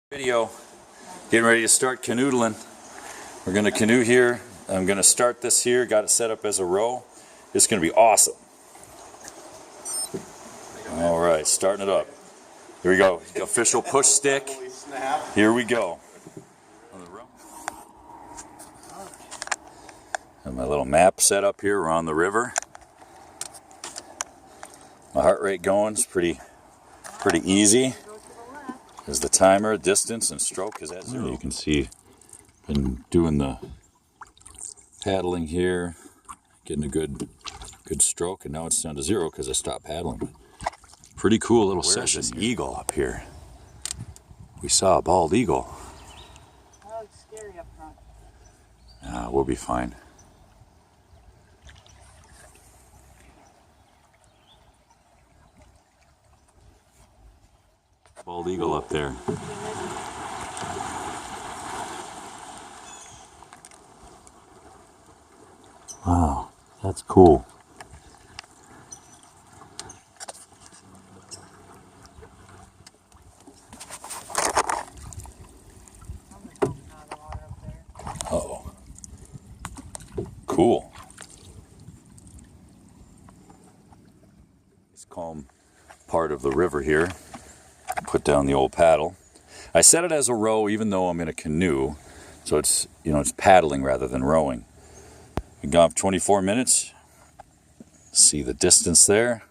Video, getting ready to start canoodling. We're going to canoe here. I'm going to start this here, got it set up as a row. It's going to be awesome. Alright, starting it up. Here we go, official push stick. Here we go. Got my little map set up here, we're on the river. My heart rate going, it's pretty easy. There's the timer, distance, and stroke is at 0. You can see, been doing the paddling here, getting a good stroke, and now it's down to 0 because I stopped paddling. Pretty cool little session. This eagle up here. We saw a bald eagle. Oh, it's scary up front. We'll be fine. Bald eagle up there. Wow, that's cool. Uh-oh. Cool. This calm part of the river here. Put down the old paddle. I set it as a row even though I'm in a canoe, so it's, it's paddling rather than rowing. We've gone 24 minutes. See the distance there.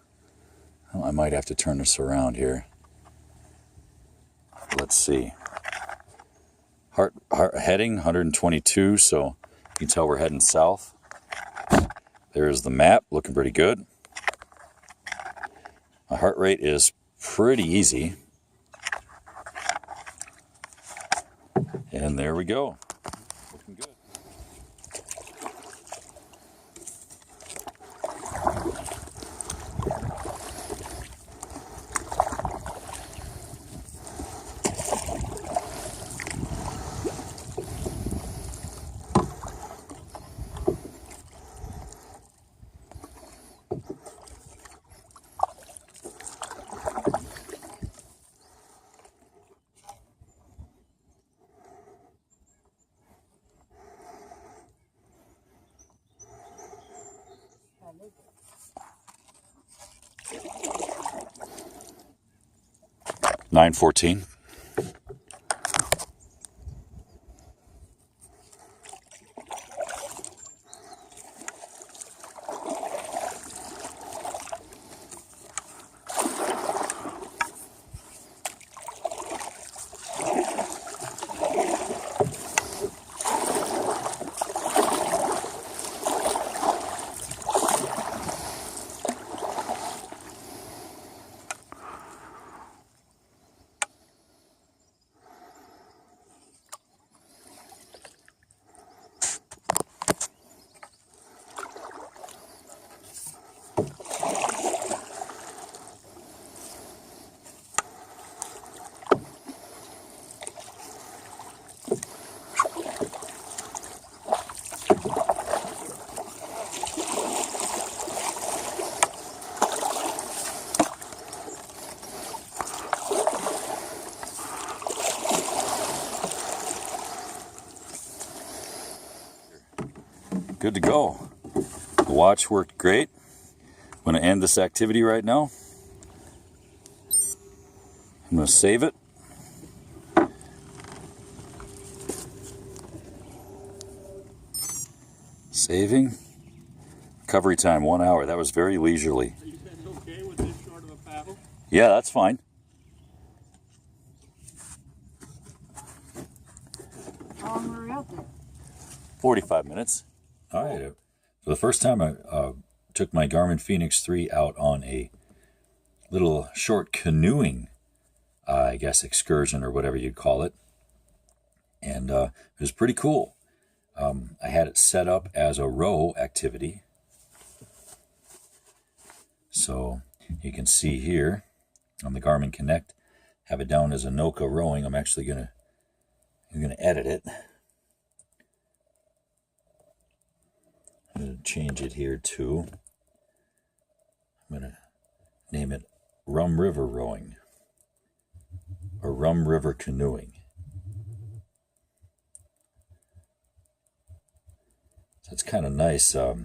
Oh, I might have to turn this around here. Let's see. Heart heading 122, so you can tell we're heading south. There's the map, looking pretty good. My heart rate is pretty easy. And there we go. Looking good. $9.14. Good to go. The watch worked great. I'm going to end this activity right now. I'm going to save it. Saving. Recovery time 1 hour. That was very leisurely. Are you okay with this short of a paddle? Yeah, that's fine. How long were we out there? 45 minutes. All right. For the first time, I took my Garmin Fenix 3 out on a little short canoeing, I guess, excursion or whatever you'd call it. And it was pretty cool. I had it set up as a row activity. So you can see here on the Garmin Connect, have it down as a Noka rowing. I'm actually gonna edit it. I'm going to change it here to, I'm going to name it Rum River Rowing, or Rum River Canoeing. That's kind of nice. It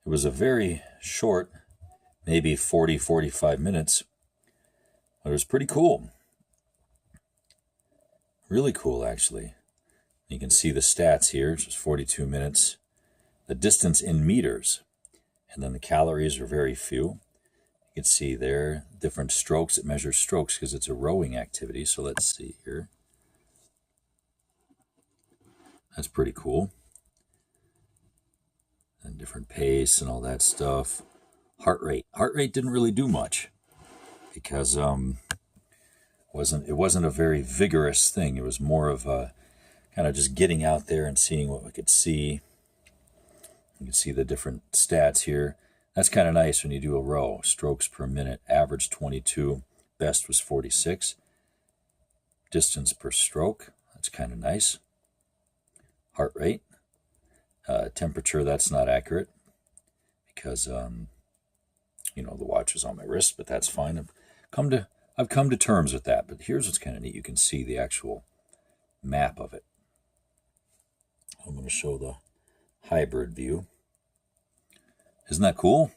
was a very short, maybe 40-45 minutes, but it was pretty cool. Really cool, actually. You can see the stats here, which is 42 minutes. The distance in meters, and then the calories are very few. You can see there different strokes. It measures strokes because it's a rowing activity. So let's see here. That's pretty cool. And different pace and all that stuff. Heart rate. Heart rate didn't really do much because it wasn't a very vigorous thing. It was more of a kind of just getting out there and seeing what we could see. You can see the different stats here. That's kind of nice when you do a row. Strokes per minute, average 22, best was 46. Distance per stroke, that's kind of nice. Heart rate, temperature, that's not accurate because you know, the watch is on my wrist, but that's fine. I've come to terms with that. But here's what's kind of neat. You can see the actual map of it. I'm going to show the hybrid view. Isn't that cool?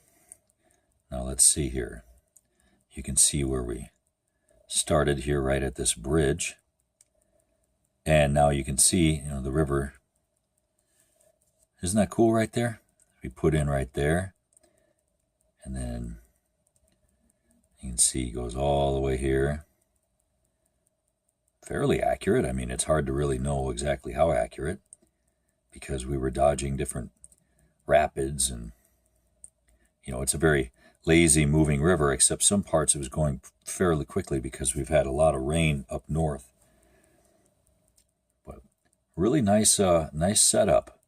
Now let's see here. You can see where we started here right at this bridge. And now you can see, you know, the river. Isn't that cool right there? We put in right there. And then you can see it goes all the way here. Fairly accurate. I mean, it's hard to really know exactly how accurate because we were dodging different rapids and, you know, it's a very lazy moving river, except some parts it was going fairly quickly because we've had a lot of rain up north. But really nice, nice setup.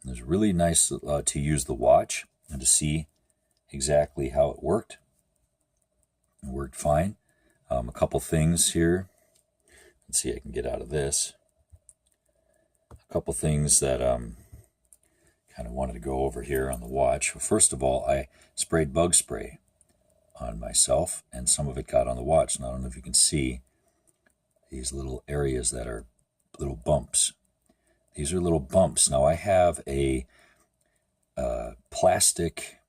It was really nice to use the watch and to see exactly how it worked. It worked fine. A couple things here. Let's see, I can get out of this. A couple things that kind of wanted to go over here on the watch. First of all, I sprayed bug spray on myself, and some of it got on the watch. Now, I don't know if you can see these little areas that are little bumps. These are little bumps. Now, I have a plastic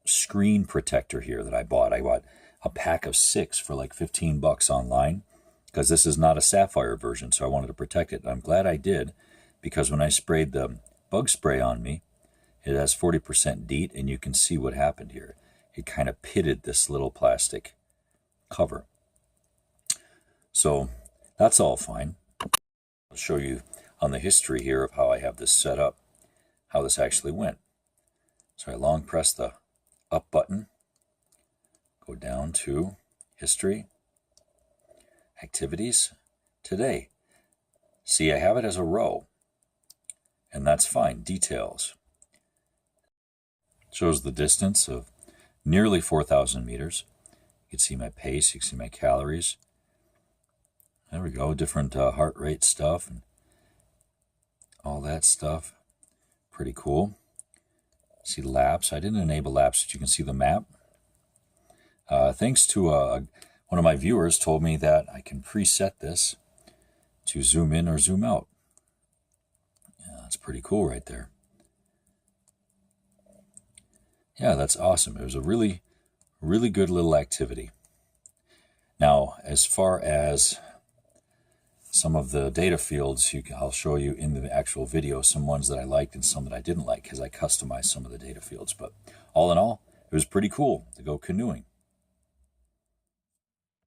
screen protector here that I bought. I bought a pack of 6 for like 15 bucks online because this is not a Sapphire version, so I wanted to protect it. I'm glad I did because when I sprayed the bug spray on me, it has 40% DEET, and you can see what happened here. It kind of pitted this little plastic cover. So that's all fine. I'll show you on the history here of how I have this set up, how this actually went. So I long press the up button, go down to history, activities, today. See, I have it as a row, and that's fine. Details. Shows the distance of nearly 4,000 meters. You can see my pace, you can see my calories. There we go, different heart rate stuff and all that stuff. Pretty cool. See laps. I didn't enable laps, but you can see the map. Thanks to one of my viewers told me that I can preset this to zoom in or zoom out. Yeah, that's pretty cool right there. Yeah, that's awesome. It was a really, really good little activity. Now, as far as some of the data fields, I'll show you in the actual video some ones that I liked and some that I didn't like because I customized some of the data fields. But all in all, it was pretty cool to go canoeing.